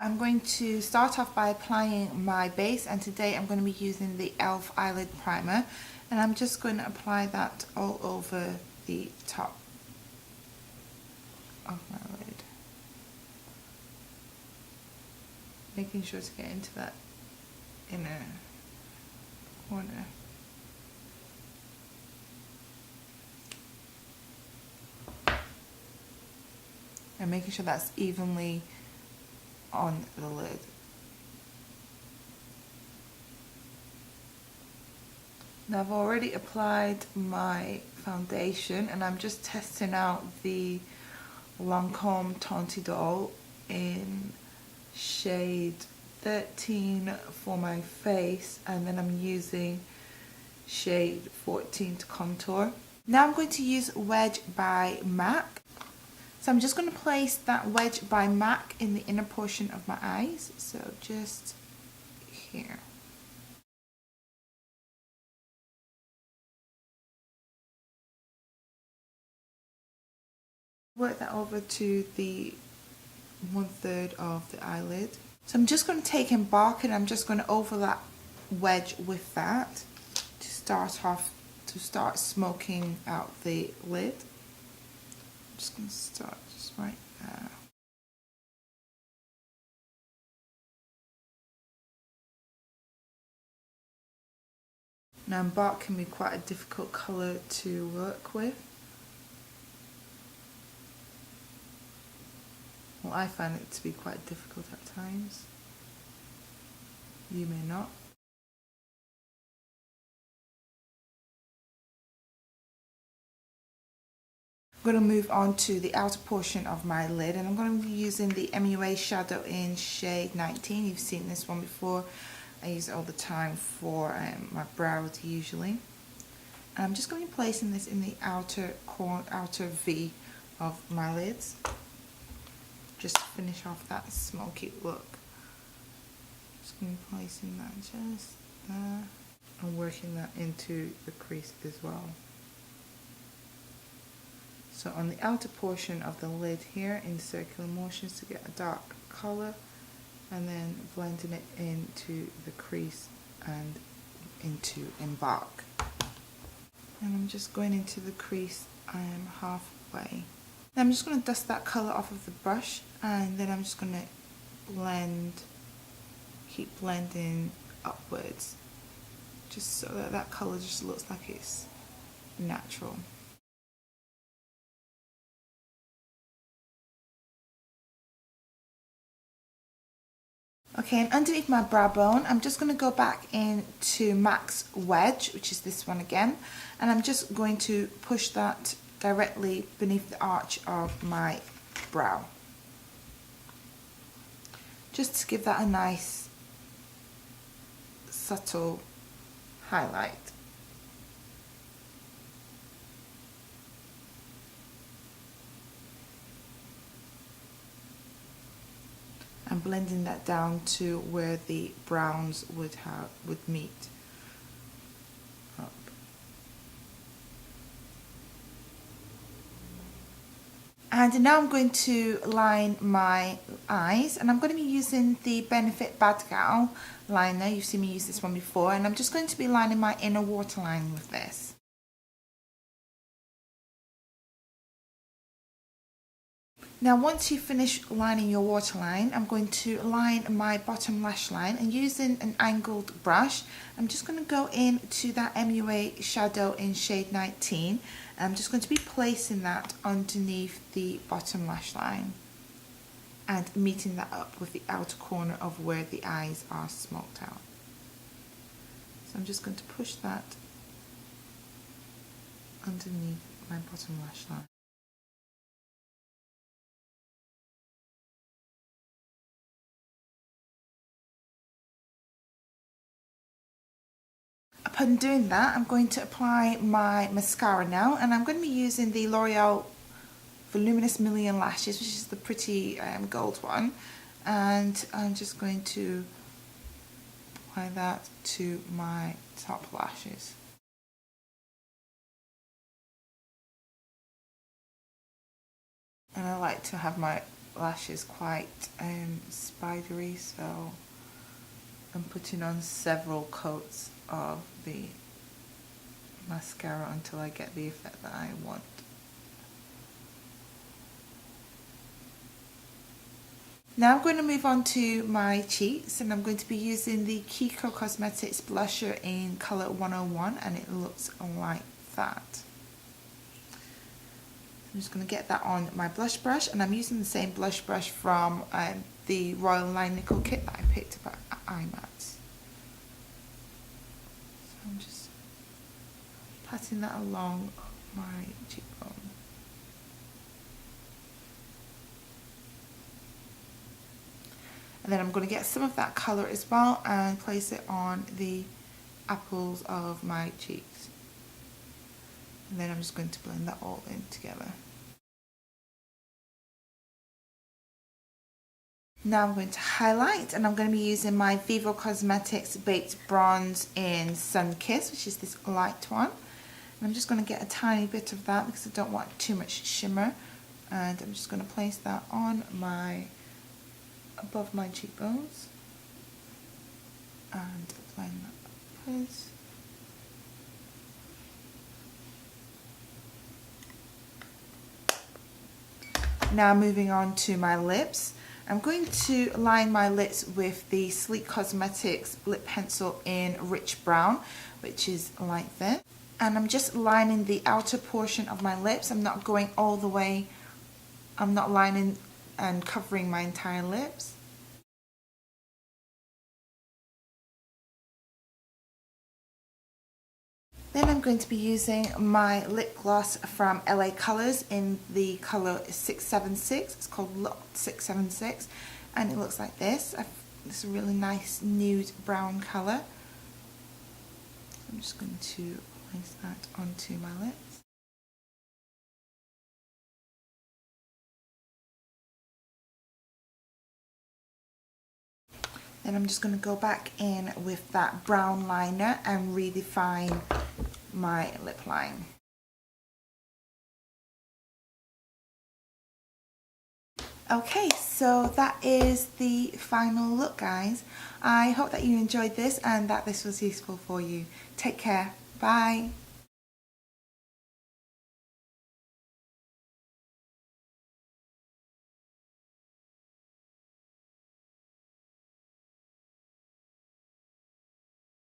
I'm going to start off by applying my base, and today I'm going to be using the e.l.f. eyelid primer, and I'm just going to apply that all over the top of my lid, making sure to get into that inner corner. And making sure that's evenly on the lid. Now I've already applied my foundation, and I'm just testing out the Lancome Teint Idole in shade 13 for my face, and then I'm using shade 14 to contour. Now I'm going to use Wedge by MAC. So I'm just going to place that Wedge by MAC in the inner portion of my eyes, so just here. Work that over to the 1/3 of the eyelid. So I'm just going to take Embark, and I'm just going to overlap Wedge with that to start smoking out the lid. I'm just going to start just right there. Now Embark can be quite a difficult colour to work with. Well, I find it to be quite difficult at times. You may not. I'm going to move on to the outer portion of my lid, and I'm going to be using the MUA shadow in shade 19. You've seen this one before. I use it all the time for my brows usually. And I'm just going to be placing this in the outer V of my lids, just to finish off that smoky look. Just going to be placing that just there and working that into the crease as well. So on the outer portion of the lid here, in circular motions to get a dark colour, and then blending it into the crease and into Embark. And I'm just going into the crease. I am halfway. Now I'm just going to dust that colour off of the brush, and then I'm just going to keep blending upwards, just so that that colour just looks like it's natural. Okay, and underneath my brow bone, I'm just going to go back into MAC's Wedge, which is this one again, and I'm just going to push that directly beneath the arch of my brow, just to give that a nice subtle highlight. And blending that down to where the browns would meet up. And now I'm going to line my eyes, and I'm going to be using the Benefit Badgal liner. You've seen me use this one before, and I'm just going to be lining my inner waterline with this. Now once you finish lining your waterline, I'm going to line my bottom lash line, and using an angled brush, I'm just going to go into that MUA shadow in shade 19. I'm just going to be placing that underneath the bottom lash line and meeting that up with the outer corner of where the eyes are smoked out. So I'm just going to push that underneath my bottom lash line. Upon doing that, I'm going to apply my mascara now, and I'm going to be using the Loreal Voluminous Million Lashes, which is the pretty gold one, and I'm just going to apply that to my top lashes. And I like to have my lashes quite spidery, so I'm putting on several coats of the mascara until I get the effect that I want. Now I'm going to move on to my cheeks, and I'm going to be using the Kiko Cosmetics blusher in colour 101, and it looks like that. I'm just going to get that on my blush brush, and I'm using the same blush brush from the Royal Line Nickel kit that I picked up at IMAX. So I'm just patting that along my cheekbone. And then I'm going to get some of that colour as well and place it on the apples of my cheeks. And then I'm just going to blend that all in together. Now I'm going to highlight, and I'm going to be using my Vivo Cosmetics Baked Bronze in Sun Kiss, which is this light one. And I'm just going to get a tiny bit of that because I don't want too much shimmer. And I'm just going to place that on above my cheekbones and blend that upwards. Now moving on to my lips. I'm going to line my lips with the Sleek Cosmetics lip pencil in Rich Brown, which is like this. And I'm just lining the outer portion of my lips. I'm not going all the way. I'm not lining and covering my entire lips. Then I'm going to be using my lip gloss from LA Colors in the color 676. It's called Look 676, and it looks like this. It's a really nice nude brown color. I'm just going to place that onto my lips. Then I'm just going to go back in with that brown liner and redefine my lip line. Okay, so that is the final look, guys. I hope that you enjoyed this and that this was useful for you. Take care. Bye.